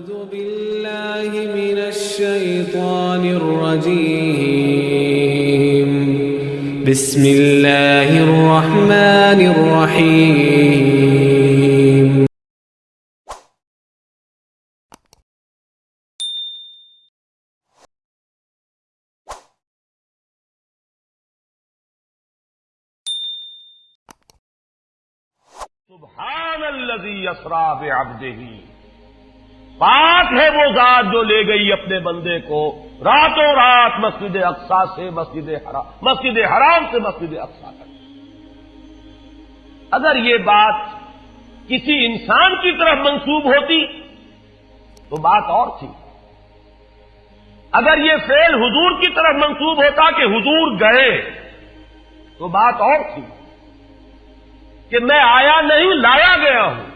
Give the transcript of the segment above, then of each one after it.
أعوذ بالله من الشيطان الرجيم بسم الله الرحمن الرحيم سبحان الذی اسری بعبدہ، پاک ہے وہ ذات جو لے گئی اپنے بندے کو راتوں رات مسجد اقصی سے مسجد حرام سے مسجد اقصی تک۔ اگر یہ بات کسی انسان کی طرف منسوب ہوتی تو بات اور تھی، اگر یہ فعل حضور کی طرف منسوب ہوتا کہ حضور گئے تو بات اور تھی کہ میں آیا نہیں لایا گیا ہوں،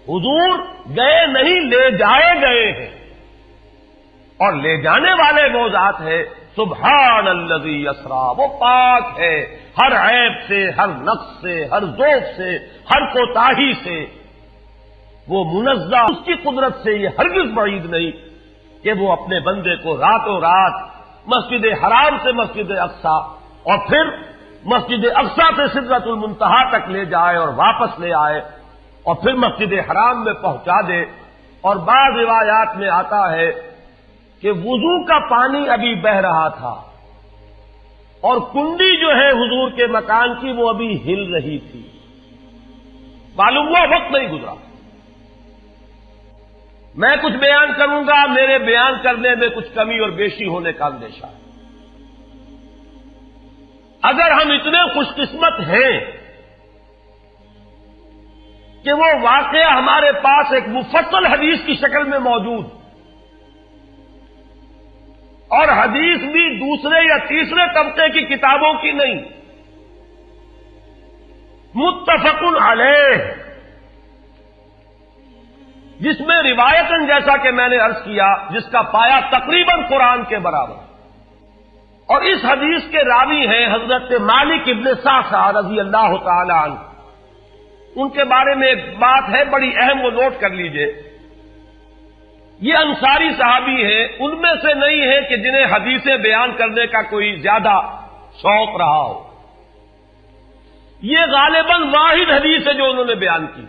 حضور گئے نہیں لے جائے گئے ہیں، اور لے جانے والے وہ ذات ہے سبحان الذی اسری، وہ پاک ہے ہر عیب سے، ہر نقص سے، ہر ذوق سے، ہر کوتاہی سے، وہ منزہ، اس کی قدرت سے یہ ہرگز بعید نہیں کہ وہ اپنے بندے کو راتوں رات مسجد حرام سے مسجد اقصی اور پھر مسجد اقصی سے سدرۃ المنتہا تک لے جائے اور واپس لے آئے اور پھر مسجد حرام میں پہنچا دے۔ اور بعض روایات میں آتا ہے کہ وضو کا پانی ابھی بہ رہا تھا اور کنڈی جو ہے حضور کے مکان کی وہ ابھی ہل رہی تھی، معلوم ہوا وقت نہیں گزرا۔ میں کچھ بیان کروں گا، میرے بیان کرنے میں کچھ کمی اور بیشی ہونے کا اندیشہ ہے۔ اگر ہم اتنے خوش قسمت ہیں کہ وہ واقعہ ہمارے پاس ایک مفصل حدیث کی شکل میں موجود، اور حدیث بھی دوسرے یا تیسرے طبقے کی کتابوں کی نہیں، متفق علیہ، جس میں روایتاً جیسا کہ میں نے عرض کیا جس کا پایا تقریباً قرآن کے برابر، اور اس حدیث کے راوی ہیں حضرت مالک ابن صعصع رضی اللہ تعالی عنہ۔ ان کے بارے میں ایک بات ہے بڑی اہم، وہ نوٹ کر لیجئے۔ یہ انصاری صحابی ہیں، ان میں سے نہیں ہے کہ جنہیں حدیثیں بیان کرنے کا کوئی زیادہ شوق رہا ہو، یہ غالباً واحد حدیث ہے جو انہوں نے بیان کی،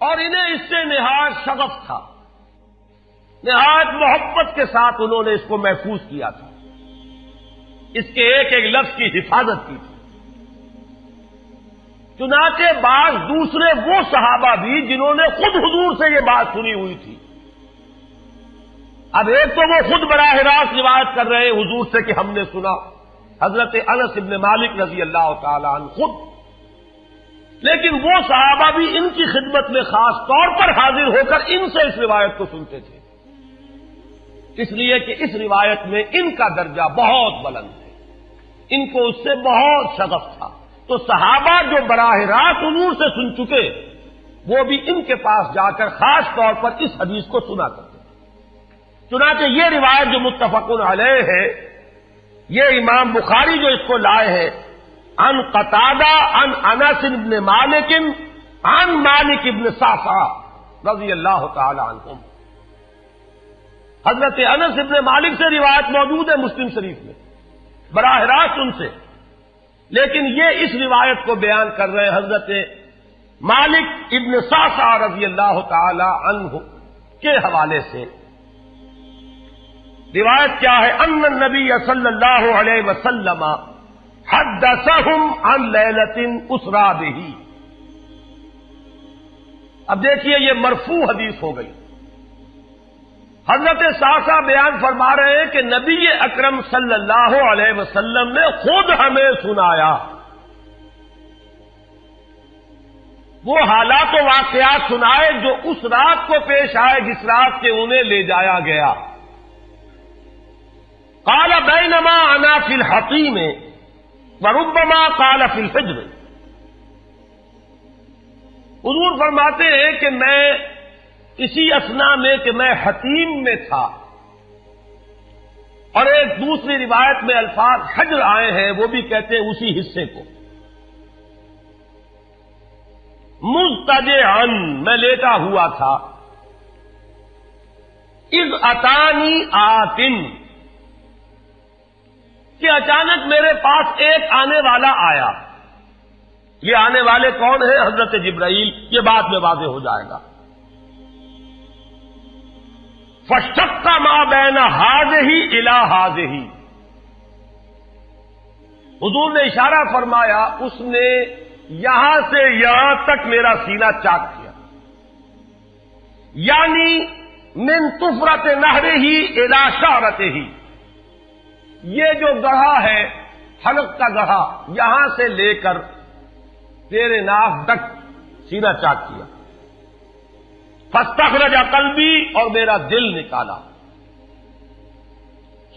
اور انہیں اس سے نہایت شغف تھا، نہایت محبت کے ساتھ انہوں نے اس کو محفوظ کیا تھا، اس کے ایک ایک لفظ کی حفاظت کی تھی۔ چنانچہ بعض دوسرے وہ صحابہ بھی جنہوں نے خود حضور سے یہ بات سنی ہوئی تھی، اب ایک تو وہ خود براہ راست روایت کر رہے حضور سے کہ ہم نے سنا، حضرت انس ابن مالک رضی اللہ تعالی عنہ خود، لیکن وہ صحابہ بھی ان کی خدمت میں خاص طور پر حاضر ہو کر ان سے اس روایت کو سنتے تھے، اس لیے کہ اس روایت میں ان کا درجہ بہت بلند ہے، ان کو اس سے بہت شغف تھا۔ تو صحابہ جو براہ راست حضور سے سن چکے وہ بھی ان کے پاس جا کر خاص طور پر اس حدیث کو سنا کرتے ہیں۔ چنانچہ یہ روایت جو متفق علیہ ہے، یہ امام بخاری جو اس کو لائے ہیں عن قتادہ عن انس بن مالک عن مالک بن صعصع رضی اللہ تعالی عنہم، حضرت انس ابن مالک سے روایت موجود ہے مسلم شریف میں براہ راست ان سے، لیکن یہ اس روایت کو بیان کر رہے ہیں حضرت مالک ابن صعصع رضی اللہ تعالی عنہ کے حوالے سے۔ روایت کیا ہے؟ ان النبی صلی اللہ علیہ وسلم حدثہم عن لیلۃ اسری بہ۔ اب دیکھیے یہ مرفوع حدیث ہو گئی، حضرت صعصع بیان فرما رہے ہیں کہ نبی اکرم صلی اللہ علیہ وسلم نے خود ہمیں سنایا، وہ حالات و واقعات سنائے جو اس رات کو پیش آئے جس رات کے انہیں لے جایا گیا۔ قال بینما انا فی الحطیم وربما قال فی الفجر، حضور فرماتے ہیں کہ میں اسی اثنا میں کہ میں حتیم میں تھا، اور ایک دوسری روایت میں الفاظ حجر آئے ہیں، وہ بھی کہتے ہیں اسی حصے کو۔ مضطجعا، میں لیٹا ہوا تھا، اذ اتانی آتن، کہ اچانک میرے پاس ایک آنے والا آیا. یہ آنے والے کون ہیں؟ حضرت جبرائیل. یہ بعد میں واضح ہو جائے گا. فشق ما بین ہذہ الی ہذہ، حضور نے اشارہ فرمایا، اس نے یہاں سے یہاں تک میرا سینہ چاک کیا. یعنی من طفرت نہرہ الی شعرتہ، یہ جو گڑھا ہے حلق کا گڑھا، یہاں سے لے کر تیرے ناف تک سینہ چاک کیا. فاستخرج قلبی، اور میرا دل نکالا.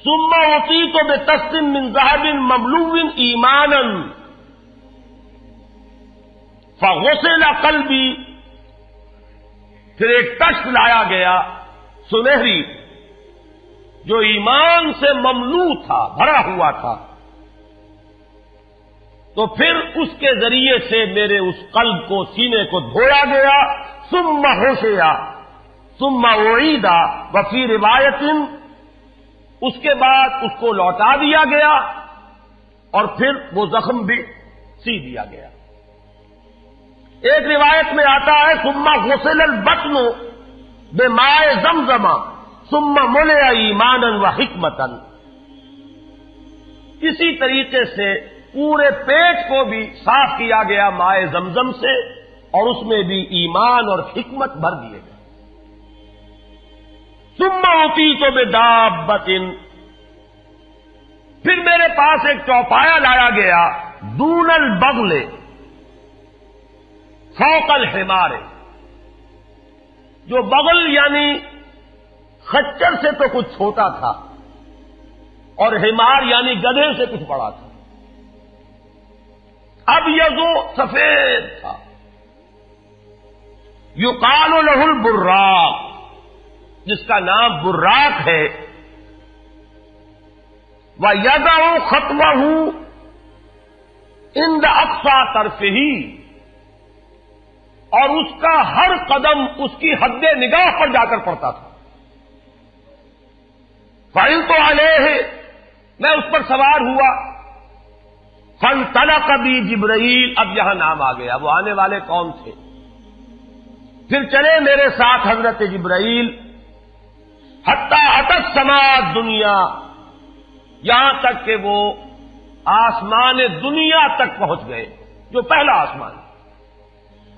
ثم اعطیت بطست من ذهب مملوء ایمانا فغسل قلبی، پھر ایک تشت لایا گیا سنہری جو ایمان سے مملوء تھا، بھرا ہوا تھا. تو پھر اس کے ذریعے سے میرے اس قلب کو، سینے کو دھویا گیا. ثم غسل ثم اعید وفی روایت، اس کے بعد اس کو لوٹا دیا گیا اور پھر وہ زخم بھی سی دیا گیا. ایک روایت میں آتا ہے ثم غسل البطن بماء زمزم ثم ملئ ایمانا وحکمتا. اسی طریقے سے پورے پیٹ کو بھی صاف کیا گیا مائے زمزم سے، اور اس میں بھی ایمان اور حکمت بھر دیے گئے. ثم اعطیت بدابۃ، پھر میرے پاس ایک چوپایا لایا گیا دون البغل فوق الحمار، جو بغل یعنی خچر سے تو کچھ چھوٹا تھا، اور حمار یعنی گدھے سے کچھ بڑا تھا. اب یہ جو سفید تھا. یقال له البراق، جس کا نام براق ہے. وَيَدَعُ خَطْوَهُ عِنْدَ أَقْصَى طَرْفِهِ، اور اس کا ہر قدم اس کی حد نگاہ پر جا کر پڑتا تھا. فَعِلْتُ عَلَيْهِ، میں اس پر سوار ہوا. فَانْطَلَقَ بِي جبرائیل، اب یہاں نام آ گیا، وہ آنے والے کون تھے. پھر چلے میرے ساتھ حضرت جبرائیل حتی اتی السماء الدنیا، یہاں تک کہ وہ آسمان دنیا تک پہنچ گئے، جو پہلا آسمان.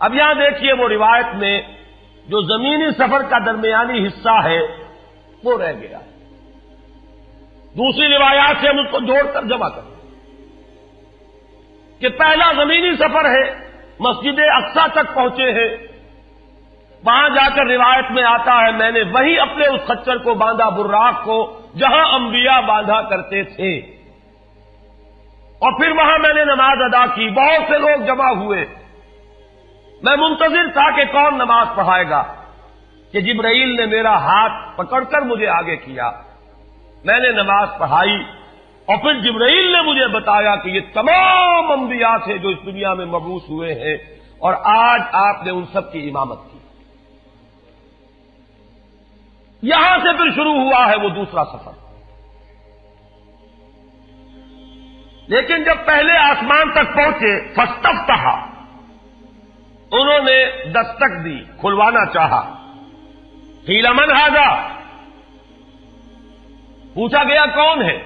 اب یہاں دیکھیے وہ روایت میں جو زمینی سفر کا درمیانی حصہ ہے وہ رہ گیا. دوسری روایات سے ہم اس کو جوڑ کر جمع کریں کہ پہلا زمینی سفر ہے، مسجد اقصی تک پہنچے ہیں. وہاں جا کر روایت میں آتا ہے میں نے وہی اپنے اس خچر کو باندھا، براق کو، جہاں انبیاء باندھا کرتے تھے. اور پھر وہاں میں نے نماز ادا کی. بہت سے لوگ جمع ہوئے. میں منتظر تھا کہ کون نماز پڑھائے گا، کہ جبرائیل نے میرا ہاتھ پکڑ کر مجھے آگے کیا. میں نے نماز پڑھائی اور پھر جبرائیل نے مجھے بتایا کہ یہ تمام انبیاء تھے جو اس دنیا میں مبعوث ہوئے ہیں، اور آج آپ نے ان سب کی امامت کی. یہاں سے پھر شروع ہوا ہے وہ دوسرا سفر. لیکن جب پہلے آسمان تک پہنچے فاستفتح، انہوں نے دستک دی، کھلوانا چاہا. قیل من ھذا، پوچھا گیا کون ہے.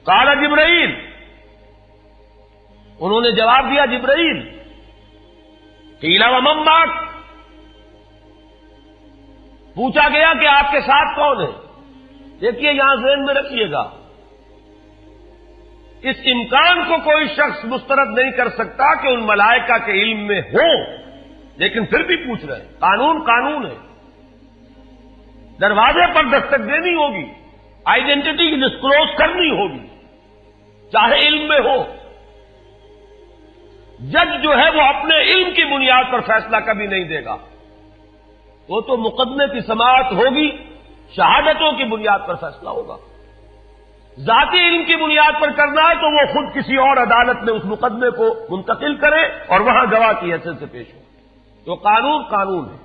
قال جبرائیل، انہوں نے جواب دیا جبرائیل. قیل ومن معک، پوچھا گیا کہ آپ کے ساتھ کون ہے. دیکھیے یہاں ذہن میں رکھیے گا، اس امکان کو کوئی شخص مسترد نہیں کر سکتا کہ ان ملائکہ کے علم میں ہو، لیکن پھر بھی پوچھ رہے ہیں. قانون قانون ہے. دروازے پر دستک دینی ہوگی، آئیڈینٹی ڈسکلوز کرنی ہوگی، چاہے علم میں ہو. جج جو ہے وہ اپنے علم کی بنیاد پر فیصلہ کبھی نہیں دے گا. وہ تو مقدمے کی سماعت ہوگی، شہادتوں کی بنیاد پر فیصلہ ہوگا. ذاتی علم کی بنیاد پر کرنا ہے تو وہ خود کسی اور عدالت میں اس مقدمے کو منتقل کرے اور وہاں گواہ کی حیثیت سے پیش ہو. تو قانون قانون ہے.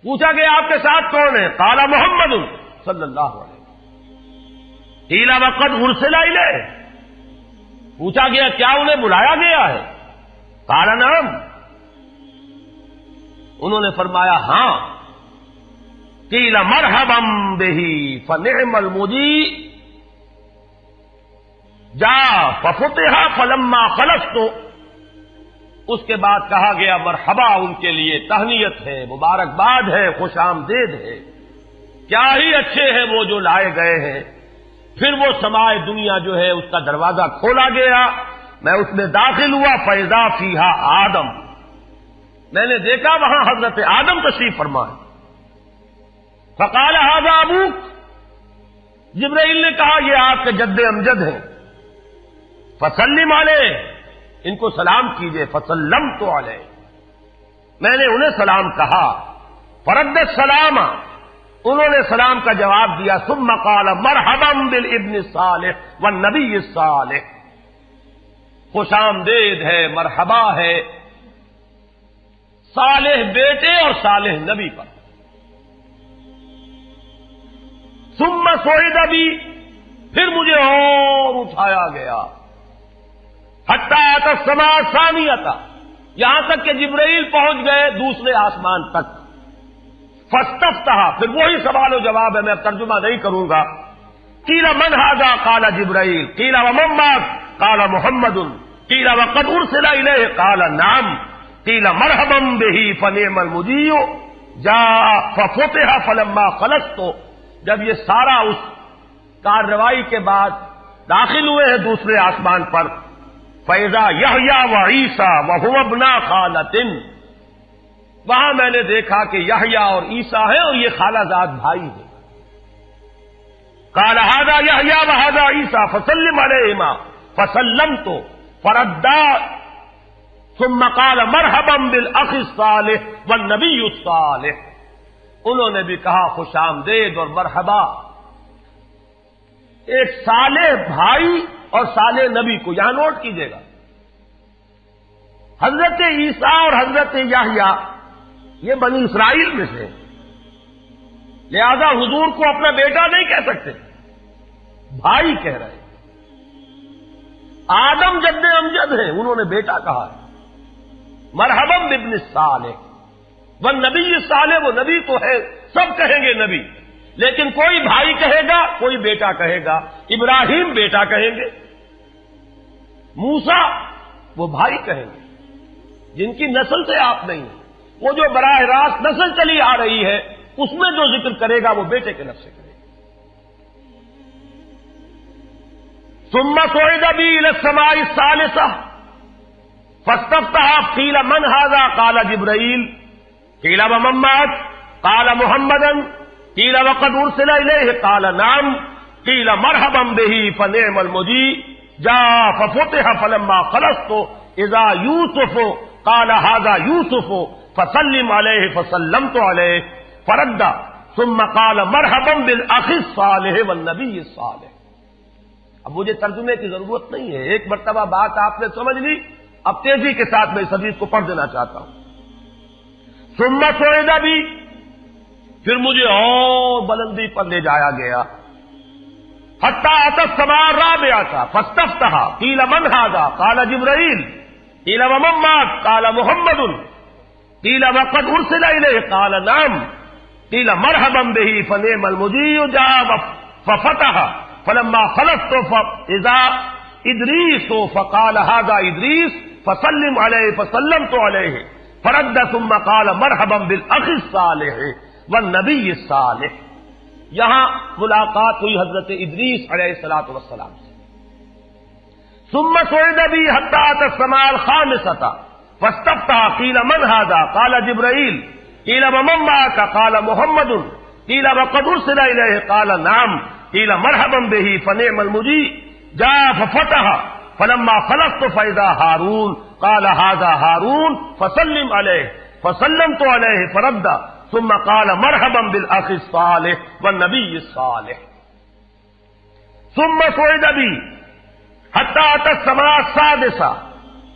پوچھا کہ آپ کے ساتھ کون ہے؟ قال محمد صلی اللہ علیہ وسلم۔ قیل وقد ارسل الیہ، پوچھا گیا کیا انہیں بلایا گیا ہے؟ قال نعم، انہوں نے فرمایا ہاں۔ قیل مرحبا بہ فنعم المجیء جاء ففتح فلما خلصت، اس کے بعد کہا گیا مرحبا ان کے لیے، تہنیت ہے، مبارکباد ہے، خوش آمدید ہے، کیا ہی اچھے ہیں وہ جو لائے گئے ہیں۔ پھر وہ سمائے دنیا جو ہے اس کا دروازہ کھولا گیا، میں اس میں داخل ہوا، فاذا فیہا آدم، میں نے دیکھا وہاں حضرت آدم تشریف فرما ہے۔ فقال ھذا ابوک، جبرائیل نے کہا یہ آپ کے جد امجد ہیں، فسلم علیہ، ان کو سلام کیجئے، فسلمت علیہ، میں نے انہیں سلام کہا، فرد السلام، انہوں نے سلام کا جواب دیا، ثم قال مرحبا بالابن الصالح والنبی الصالح، خوش آمدید ہے، مرحبا ہے صالح بیٹے اور صالح نبی پر۔ ثم صعد بی، پھر مجھے اور اٹھایا گیا، حتی اتى السماء الثانیۃ، یہاں تک کہ جبرائیل پہنچ گئے دوسرے آسمان تک۔ فاستفتح، پھر وہی سوال و جواب ہے، میں اب ترجمہ نہیں کروں گا۔ قیل من ھذا؟ قال جبرائیل۔ قیل ومن معک؟ قال محمد۔ قیل وقد ارسل الیہ؟ قال نعم۔ قیل مرحبا بہ فنعم المجیء جاء ففتح فلما خلصت، جب یہ سارا اس کارروائی کے بعد داخل ہوئے ہیں دوسرے آسمان پر، فاذا یحییٰ وعیسیٰ وہو ابنا خالۃ، وہاں میں نے دیکھا کہ یحییٰ اور عیسیٰ ہیں اور یہ خالہ زاد بھائی ہیں۔ قال ھذا یحییٰ وھذا عیسیٰ فسلم علیہما، فسلمت فردا، ثم قال مرحبا بالاخ الصالح والنبی الصالح، انہوں نے بھی کہا خوش آمدید اور مرحبا ایک صالح بھائی اور صالح نبی کو، یہاں نوٹ کیجئے گا، حضرت عیسیٰ اور حضرت یحییٰ یہ بنی اسرائیل میں سے، لہذا حضور کو اپنا بیٹا نہیں کہہ سکتے، بھائی کہہ رہے ہیں۔ آدم جد امجد ہیں، انہوں نے بیٹا کہا ہے۔ مرحبا بابن الصالح والنبی الصالح، وہ نبی تو ہے، سب کہیں گے نبی، لیکن کوئی بھائی کہے گا، کوئی بیٹا کہے گا۔ ابراہیم بیٹا کہیں گے، موسیٰ وہ بھائی کہیں گے، جن کی نسل سے آپ نہیں ہیں، وہ جو براہ راست نسل چلی آ رہی ہے اس میں جو ذکر کرے گا وہ بیٹے کے لفظ سے کرے گا۔ ثم صعد بی الی السماء الثالثہ فاستفتح، قیل من ھذا؟ قال جبرائیل۔ قیل ومن معک؟ قال محمدا۔ قیل وقد ارسل الیہ؟ قال نعم۔ قیل مرحبا بہ فنعم المجیء جاء ففتح فلما خلصت اذا یوسف، قال ھذا یوسف فسلم علیہ، فسلمت علیہ، فرد، ثم قال مرحبا بالاخ الصالح والنبی الصالح۔ اب مجھے ترجمے کی ضرورت نہیں ہے، ایک مرتبہ بات آپ نے سمجھ لی، اب تیزی کے ساتھ میں اس حدیث کو پڑھ دینا چاہتا ہوں۔ ثم صعد بی، پھر مجھے اور بلندی پر لے جایا گیا، حتی اتى السماء الرابعۃ فاستفتح، قیل من ھذا؟ قال جبرائیل۔ قیل ومن معک؟ قال محمد۔ قیل وقد ارسل الیہ؟ قال نعم۔ قیل مرحبا بہ فنعم المجیء جاء ففتح فلما خلصت فاذا ادریس، فقال ھذا ادریس فسلم علیہ، فسلمت علیہ، فرد، ثم قال مرحبا بالاخ الصالح والنبی الصالح۔ یہاں ملاقات ہوئی حضرت ادریس علیہ الصلوۃ والسلام سے۔ ثم صعد بی حتی اتى السماء الخامسۃ فاستفتح، قیل من ھذا؟ قال جبرائیل۔ قیل ومن معک؟ قال محمد۔ قیل وقد ارسل الیہ؟ قال نعم۔ قیل مرحبا بہ فنعم المجیء جاء ففتح فلما خلصت فاذا ہارون، قال ھذا ہارون فسلم علیہ، فسلمت علیہ، فرد، ثم قال مرحبا بالاخ الصالح والنبی الصالح۔ ثم صعد بی حتی اتى السماء السادسہ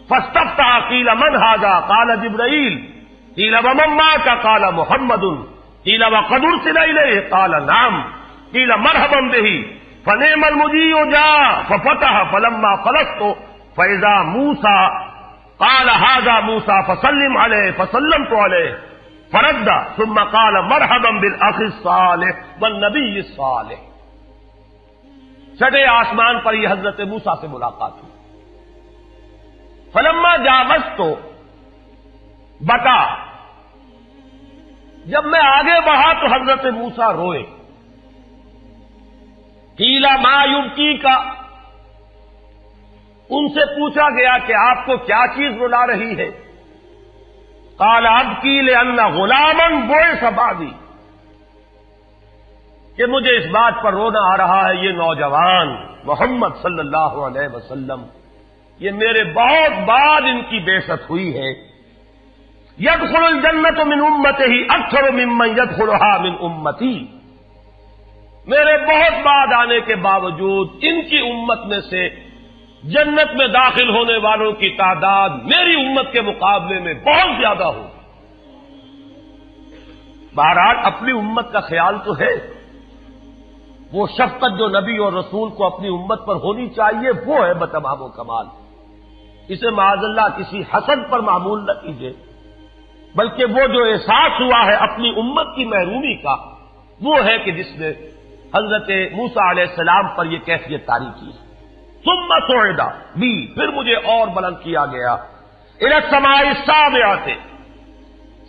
فاستفتح، قیل من ھذا؟ قال جبرائیل۔ قیل ومن معک؟ قال محمد۔ قیل وقد ارسل الیہ قال نعم قیل مرحبا بہ فنعم المجیء جاء ففتح فلما خلصت فاذا موسیٰ قال هذا موسیٰ فسلم علیہ فسلمت علیہ فرد ثم قال مرحبا بالاخ الصالح والنبی الصالح. چھٹے آسمان پر یہ حضرت موسیٰ سے ملاقات ہوئی. فلما جاوزت بتا، جب میں آگے بڑھا تو حضرت موسیٰ روئے. قیل ما یبکی کا، ان سے پوچھا گیا کہ آپ کو کیا چیز رلا رہی ہے؟ قال ابکی لأن غلاما بعث بعدی، کہ مجھے اس بات پر رونا آ رہا ہے یہ نوجوان محمد صلی اللہ علیہ وسلم، یہ میرے بہت بعد ان کی بعثت ہوئی ہے. يدخل الجنت من امتہ اکثر ممن يدخلها من امتی، میرے بہت بعد آنے کے باوجود ان کی امت میں سے جنت میں داخل ہونے والوں کی تعداد میری امت کے مقابلے میں بہت زیادہ ہو. بہرحال اپنی امت کا خیال تو ہے، وہ شفقت جو نبی اور رسول کو اپنی امت پر ہونی چاہیے وہ ہے بتمام و کمال. اسے معاذ اللہ کسی حسد پر معمول نہ کیجیے، بلکہ وہ جو احساس ہوا ہے اپنی امت کی محرومی کا، وہ ہے کہ جس نے حضرت موسیٰ علیہ السلام پر یہ کیفیت طاری کی. ثم صعد بی، پھر مجھے اور بلند کیا گیا، الی السماء السابعۃ،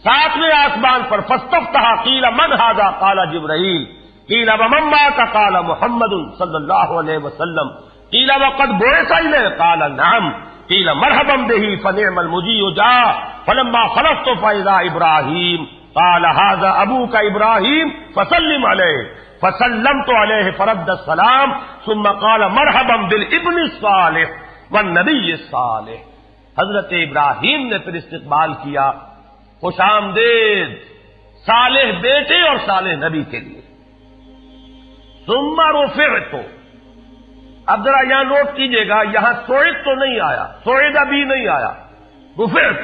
ساتویں آسمان پر. فاستفتح قیل من ھذا قال جبرائیل قیل ومن معک قال محمد صلی اللہ علیہ وسلم قیل وقد بعث الیہ قال نعم قیل مرحبا بہ فنعم المجیء جاء فلما خلصت فاذا ابراہیم قال ھذا ابوک ابراہیم فسلم علیہ فسلمت علیہ فرد السلام ثم قال مرحبا بالابن الصالح والنبی الصالح. حضرت ابراہیم نے پھر استقبال کیا، خوش آمدید صالح بیٹے اور صالح نبی کے لیے. ثم رفعت، اب ذرا یہاں نوٹ کیجئے گا، یہاں سوئد تو نہیں آیا، سوئد ابھی نہیں آیا، رفعت.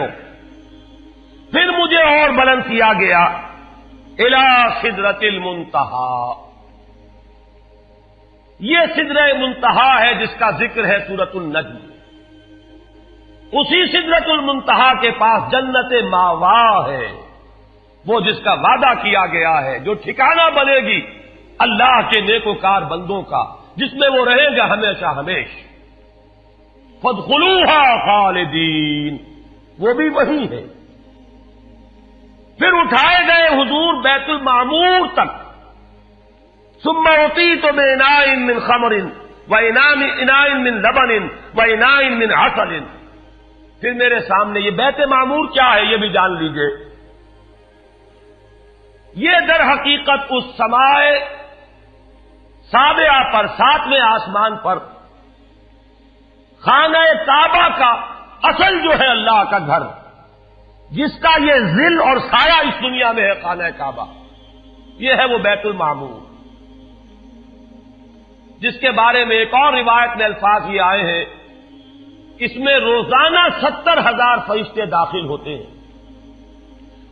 پھر مجھے اور بلند کیا گیا الی سدرۃ المنتہی. یہ سدرہ منتہا ہے جس کا ذکر ہے سورۃ النجم. اسی سدرۃ المنتہی کے پاس جنت ماوا ہے، وہ جس کا وعدہ کیا گیا ہے، جو ٹھکانہ بنے گی اللہ کے نیکوکار بندوں کا، جس میں وہ رہیں گا ہمیشہ ہمیش. فادخلوها خالدین، وہ بھی وہی ہے. پھر اٹھائے گئے حضور بیت المعمور تک. ثم اعطیت باناء من خمر واناء من لبن واناء من عسل. پھر میرے سامنے یہ بیت معمور کیا ہے یہ بھی جان لیجئے. یہ در حقیقت اس سماء سابعہ پر، ساتویں آسمان پر خانہ کعبہ کا اصل جو ہے اللہ کا گھر، جس کا یہ ظل اور سایہ اس دنیا میں ہے، خانہ کعبہ، یہ ہے وہ بیت المعمور، جس کے بارے میں ایک اور روایت میں الفاظ یہ آئے ہیں، اس میں روزانہ 70,000 فرشتے داخل ہوتے ہیں،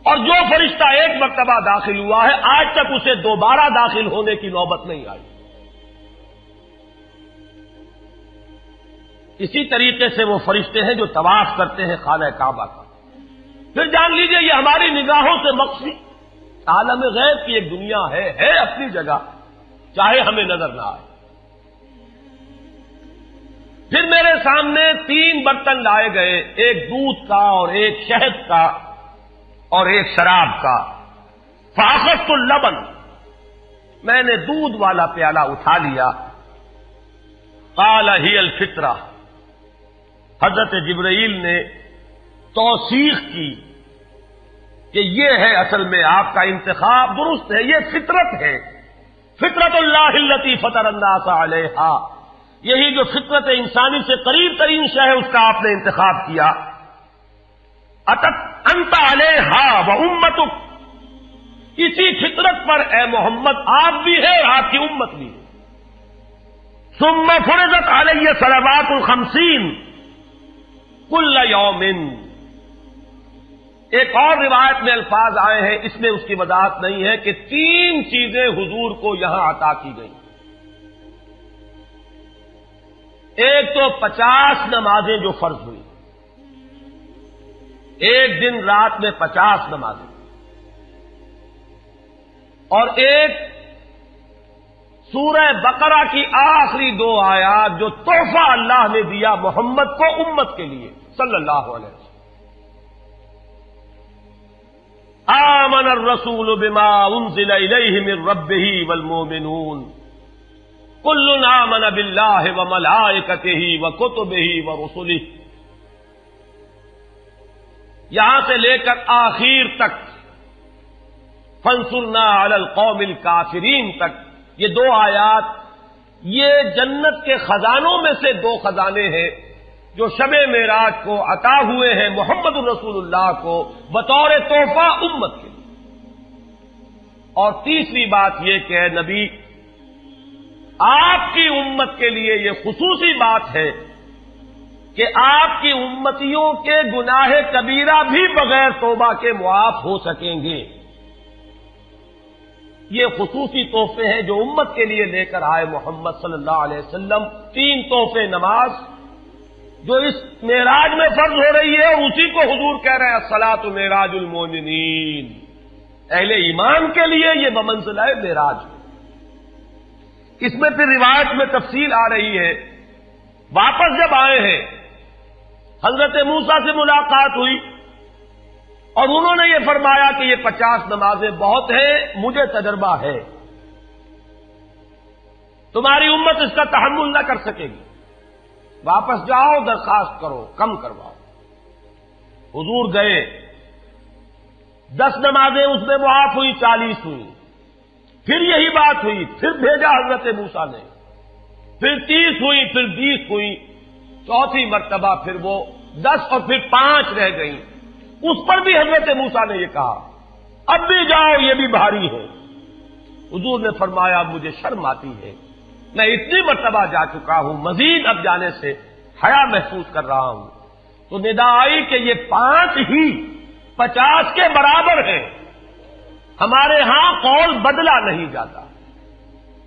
اور جو فرشتہ ایک مرتبہ داخل ہوا ہے آج تک اسے دوبارہ داخل ہونے کی نوبت نہیں آئی. اسی طریقے سے وہ فرشتے ہیں جو طواف کرتے ہیں خانہ کعبہ کا. پھر جان لیجئے یہ ہماری نگاہوں سے مخفی عالم غیب کی ایک دنیا ہے اپنی جگہ، چاہے ہمیں نظر نہ آئے. پھر میرے سامنے 3 برتن لائے گئے، ایک دودھ کا اور ایک شہد کا اور ایک شراب کا. فاخذت اللبن، میں نے دودھ والا پیالہ اٹھا لیا. قال ہی الفطرہ، حضرت جبرائیل نے توثیق کی کہ یہ ہے اصل میں آپ کا انتخاب درست ہے، یہ فطرت ہے. فطرت اللہ التی فطر الناس علیہا، یہی جو فطرت انسانی سے قریب ترین شے ہے اس کا آپ نے انتخاب کیا. اتت انت علیہا و امتک، اسی فطرت پر اے محمد آپ بھی ہے اور آپ کی امت بھی ہے. ثم فرضت علیہ صلوات 50 کل یوم، ایک اور روایت میں الفاظ آئے ہیں، اس میں اس کی وضاحت نہیں ہے کہ 3 چیزیں حضور کو یہاں عطا کی گئیں۔ ایک تو 50 نمازیں جو فرض ہوئی، ایک دن رات میں 50 نمازیں، اور ایک سورہ بقرہ کی آخری 2 آیات جو تحفہ اللہ نے دیا محمد کو امت کے لیے صلی اللہ علیہ وسلم۔ آمن الرسول بما انزل الیہ من ربہ والمؤمنون کل آمن باللہ وملائکتہ وکتبہ ورسلہ، یہاں سے لے کر آخر تک فانصرنا علی القوم الکافرین تک، یہ 2 آیات یہ جنت کے خزانوں میں سے 2 خزانے ہیں جو شب معراج کو عطا ہوئے ہیں محمد الرسول اللہ کو بطور تحفہ امت کے لیے۔ اور تیسری بات یہ کہ اے نبی، آپ کی امت کے لیے یہ خصوصی بات ہے کہ آپ کی امتیوں کے گناہ کبیرہ بھی بغیر توبہ کے معاف ہو سکیں گے۔ یہ خصوصی تحفے ہیں جو امت کے لیے لے کر آئے محمد صلی اللہ علیہ وسلم۔ 3 تحفے، نماز جو اس معراج میں فرض ہو رہی ہے، اور اسی کو حضور کہہ رہے ہیں الصلاۃ معراج المؤمنین، اہل ایمان کے لیے یہ بمنزلہ معراج ہے۔ اس میں پھر روایت میں تفصیل آ رہی ہے، واپس جب آئے ہیں حضرت موسیٰ سے ملاقات ہوئی اور انہوں نے یہ فرمایا کہ یہ 50 نمازیں بہت ہیں، مجھے تجربہ ہے، تمہاری امت اس کا تحمل نہ کر سکے گی، واپس جاؤ، درخواست کرو، کم کرواؤ۔ حضور گئے، 10 نمازیں اس میں معاف ہوئی، 40 ہوئی، پھر یہی بات ہوئی، پھر بھیجا حضرت موسیٰ نے، پھر 30 ہوئی، پھر 20 ہوئی، چوتھی مرتبہ پھر وہ 10 اور پھر 5 رہ گئیں۔ اس پر بھی حضرت موسیٰ نے یہ کہا اب بھی جاؤ، یہ بھی بھاری ہے۔ حضور نے فرمایا مجھے شرم آتی ہے، میں اتنی مرتبہ جا چکا ہوں، مزید اب جانے سے حیا محسوس کر رہا ہوں۔ تو ندا آئی کہ یہ 5 ہی 50 کے برابر ہیں، ہمارے ہاں قول بدلا نہیں جاتا۔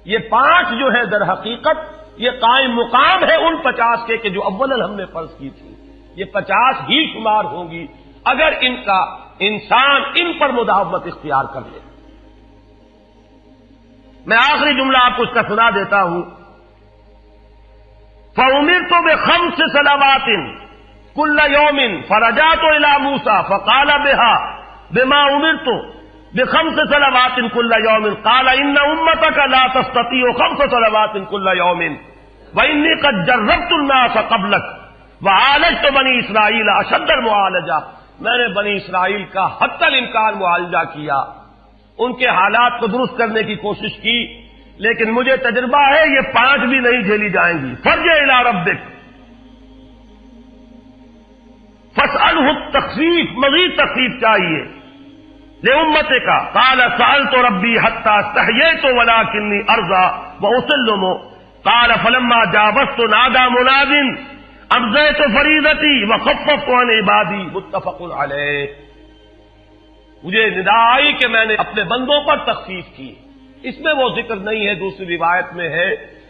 یہ 5 جو ہے در حقیقت یہ قائم مقام ہے ان 50 کے کہ جو اولاً ہم نے فرض کی تھی، یہ 50 ہی شمار ہوں گی اگر ان کا انسان ان پر مداومت اختیار کر لے۔ میں آخری جملہ آپ کو اس کا سنا دیتا ہوں، فَأُمِرْتُ بِخَمْسِ صَلَوَاتٍ كُلَّ يَوْمٍ فَرَجَعْتُ إِلَىٰ مُوسَىٰ فَقَالَ بِمَا أُمِرْتُ بِخَمْسِ صَلَوَاتٍ كُلَّ يَوْمٍ قَالَ إِنَّ أُمَّتَكَ لَا تَسْتَطِيعُ 5 صَلَوَاتٍ كُلَّ يَوْمٍ وَإِنِّي قَدْ جَرَّبْتُ النَّاسَ قَبْلَكَ وَعَالَجْتُ بَنِي إِسْرَائِيلَ أَشَدَّ الْمُعَالَجَةِ، میں نے بنی اسرائیل کا حتی الامکان معالجہ کیا، ان کے حالات کو درست کرنے کی کوشش کی، لیکن مجھے تجربہ ہے یہ 5 بھی نہیں جھیلی جائیں گی۔ فَارْجِعْ إِلَىٰ رَبِّكَ فَاسْأَلْهُ التَّخْفِيفَ، مزید تخفیف چاہیے لِأُمَّتِكَ قَالَ سَأَلْتُ رَبِّي حَتَّىٰ اسْتَحْيَيْتُ وَلَٰكِنِّي أَرْضَىٰ وَأُسَلِّمُ قَالَ فَلَمَّا جَاوَزْتُ نَادَىٰ مُنَادٍ أَمْضَيْتُ فَرِيضَتِي وَخَفَّفْتُ عَنْ عِبَادِي متفق علیہ۔ مجھے ندا آئی کہ میں نے اپنے بندوں پر تخفیف کی، اس میں وہ ذکر نہیں ہے، دوسری روایت میں ہے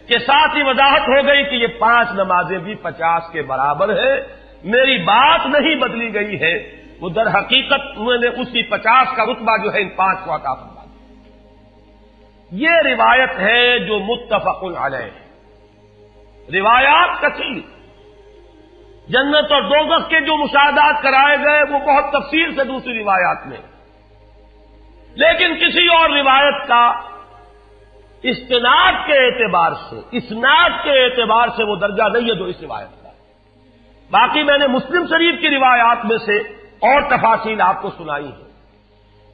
کہ ساتھ ہی وضاحت ہو گئی کہ یہ 5 نمازیں بھی 50 کے برابر ہے، میری بات نہیں بدلی گئی ہے، وہ در حقیقت انہوں نے اسی 50 کا رتبہ جو ہے ان 5 کو عطا فرما دیا۔ یہ روایت ہے جو متفق علیہ ہے۔ روایات کثیر، جنت اور دوزخ کے جو مشاہدات کرائے گئے وہ بہت تفصیل سے دوسری روایات میں، لیکن کسی اور روایت کا استناد کے اعتبار سے، اسناد کے اعتبار سے وہ درجہ نہیں ہے جو اس روایت کا ہے۔ باقی میں نے مسلم شریف کی روایات میں سے اور تفاصیل آپ کو سنائی ہے۔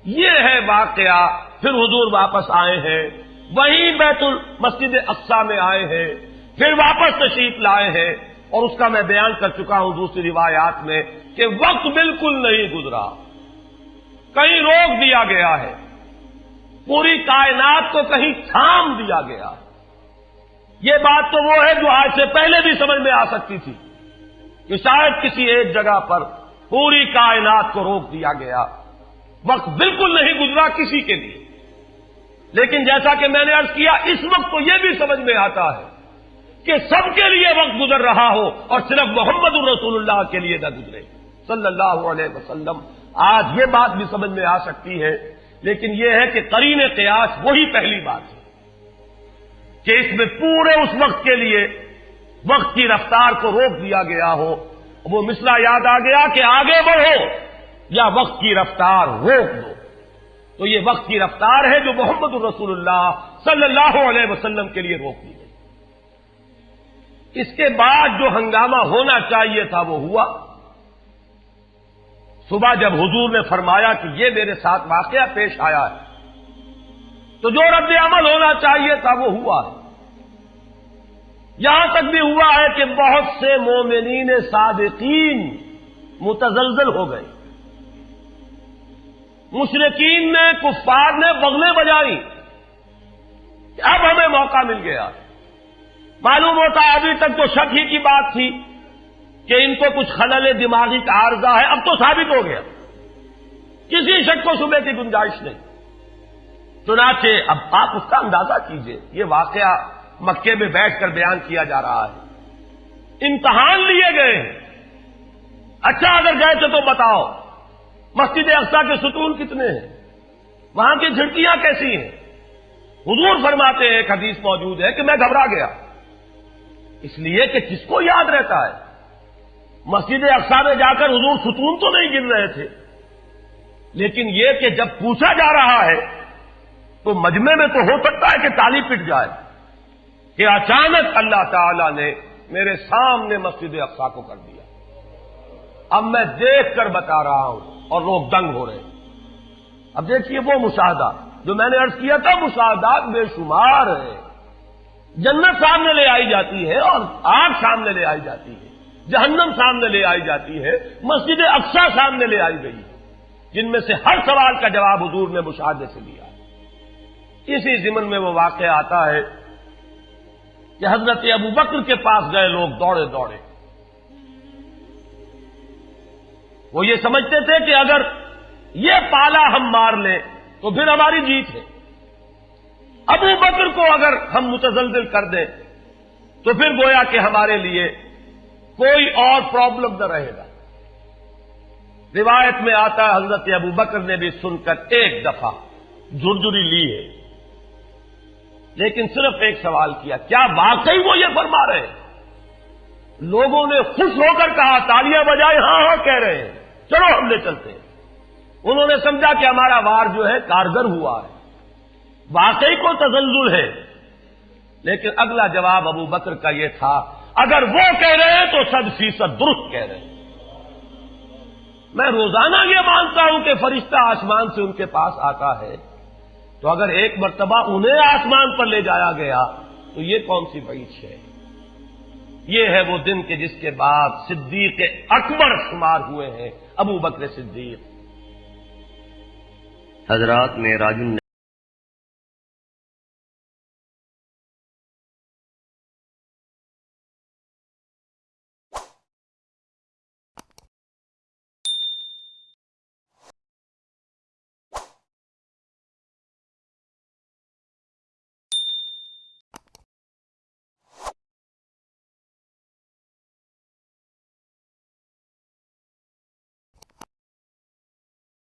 یہ ہے واقعہ، پھر حضور واپس آئے ہیں، وہیں بیت المسجد اقصی میں آئے ہیں، پھر واپس تشریف لائے ہیں، اور اس کا میں بیان کر چکا ہوں دوسری روایات میں کہ وقت بالکل نہیں گزرا، کہیں روک دیا گیا ہے، پوری کائنات کو کہیں تھام دیا گیا۔ یہ بات تو وہ ہے جو آج سے پہلے بھی سمجھ میں آ سکتی تھی کہ شاید کسی ایک جگہ پر پوری کائنات کو روک دیا گیا، وقت بالکل نہیں گزرا کسی کے لیے۔ لیکن جیسا کہ میں نے عرض کیا، اس وقت تو یہ بھی سمجھ میں آتا ہے کہ سب کے لیے وقت گزر رہا ہو اور صرف محمد الرسول اللہ کے لیے نہ گزرے صلی اللہ علیہ وسلم۔ آج یہ بات بھی سمجھ میں آ سکتی ہے، لیکن یہ ہے کہ قرین قیاس وہی پہلی بات ہے کہ اس میں پورے اس وقت کے لیے وقت کی رفتار کو روک دیا گیا ہو۔ وہ مصرع یاد آ گیا کہ آگے بڑھو یا وقت کی رفتار روک دو۔ تو یہ وقت کی رفتار ہے جو محمد الرسول اللہ صلی اللہ علیہ وسلم کے لیے روک دی گئی۔ اس کے بعد جو ہنگامہ ہونا چاہیے تھا وہ ہوا۔ صبح جب حضور نے فرمایا کہ یہ میرے ساتھ واقعہ پیش آیا ہے، تو جو رد عمل ہونا چاہیے تھا وہ ہوا ہے۔ یہاں تک بھی ہوا ہے کہ بہت سے مومنین صادقین متزلزل ہو گئے۔ مشرکین نے، کفار نے بغلیں بجائیں کہ اب ہمیں موقع مل گیا۔ معلوم ہوتا ہے ابھی تک تو شک ہی کی بات تھی کہ ان کو کچھ خلل دماغی کا عارضہ ہے، اب تو ثابت ہو گیا، کسی شک کو شبے کی گنجائش نہیں۔ چنانچہ اب آپ اس کا اندازہ کیجئے، یہ واقعہ مکے میں بیٹھ کر بیان کیا جا رہا ہے، امتحان لیے گئے ہیں۔ اچھا اگر گئے تھے تو بتاؤ مسجد اقصی کے ستون کتنے ہیں، وہاں کی کھڑکیاں کیسی ہیں؟ حضور فرماتے ہیں، ایک حدیث موجود ہے کہ میں گھبرا گیا، اس لیے کہ کس کو یاد رہتا ہے مسجد اقصی میں جا کر حضور ستون تو نہیں گر رہے تھے، لیکن یہ کہ جب پوچھا جا رہا ہے تو مجمع میں تو ہو سکتا ہے کہ تالی پٹ جائے کہ اچانک اللہ تعالی نے میرے سامنے مسجد اقصی کو کر دیا، اب میں دیکھ کر بتا رہا ہوں اور لوگ دنگ ہو رہے ہیں۔ اب دیکھیے وہ مشاہدہ جو میں نے عرض کیا تھا، مشاہدات بے شمار ہے۔ جنت سامنے لے آئی جاتی ہے اور آگ سامنے لے آئی جاتی ہے، جہنم سامنے لے آئی جاتی ہے، مسجد اقصی سامنے لے آئی گئی ہے، جن میں سے ہر سوال کا جواب حضور نے مشاہدے سے دیا ہے۔ اسی ضمن میں وہ واقعہ آتا ہے کہ حضرت ابو بکر کے پاس گئے لوگ دوڑے دوڑے۔ وہ یہ سمجھتے تھے کہ اگر یہ پالا ہم مار لیں تو پھر ہماری جیت ہے، ابو بکر کو اگر ہم متزلزل کر دیں تو پھر گویا کہ ہمارے لیے کوئی اور پرابلم نہ رہے گا۔ روایت میں آتا ہے حضرت ابو بکر نے بھی سن کر ایک دفعہ جھرجھری لی ہے، لیکن صرف ایک سوال کیا، کیا واقعی وہ یہ فرما رہے ہیں؟ لوگوں نے خوش ہو کر کہا، تالیاں بجائیں، ہاں ہاں کہہ رہے ہیں، چلو ہم لے چلتے ہیں۔ انہوں نے سمجھا کہ ہمارا وار جو ہے کارگر ہوا ہے، واقعی کو تزلزل ہے۔ لیکن اگلا جواب ابو بکر کا یہ تھا، اگر وہ کہہ رہے ہیں تو 100% درست کہہ رہے ہیں۔ میں روزانہ یہ مانتا ہوں کہ فرشتہ آسمان سے ان کے پاس آتا ہے، تو اگر ایک مرتبہ انہیں آسمان پر لے جایا گیا تو یہ کون سی بعید ہے؟ یہ ہے وہ دن کہ جس کے بعد صدیق اکبر شمار ہوئے ہیں ابو بکر صدیق۔ حضرات، معراج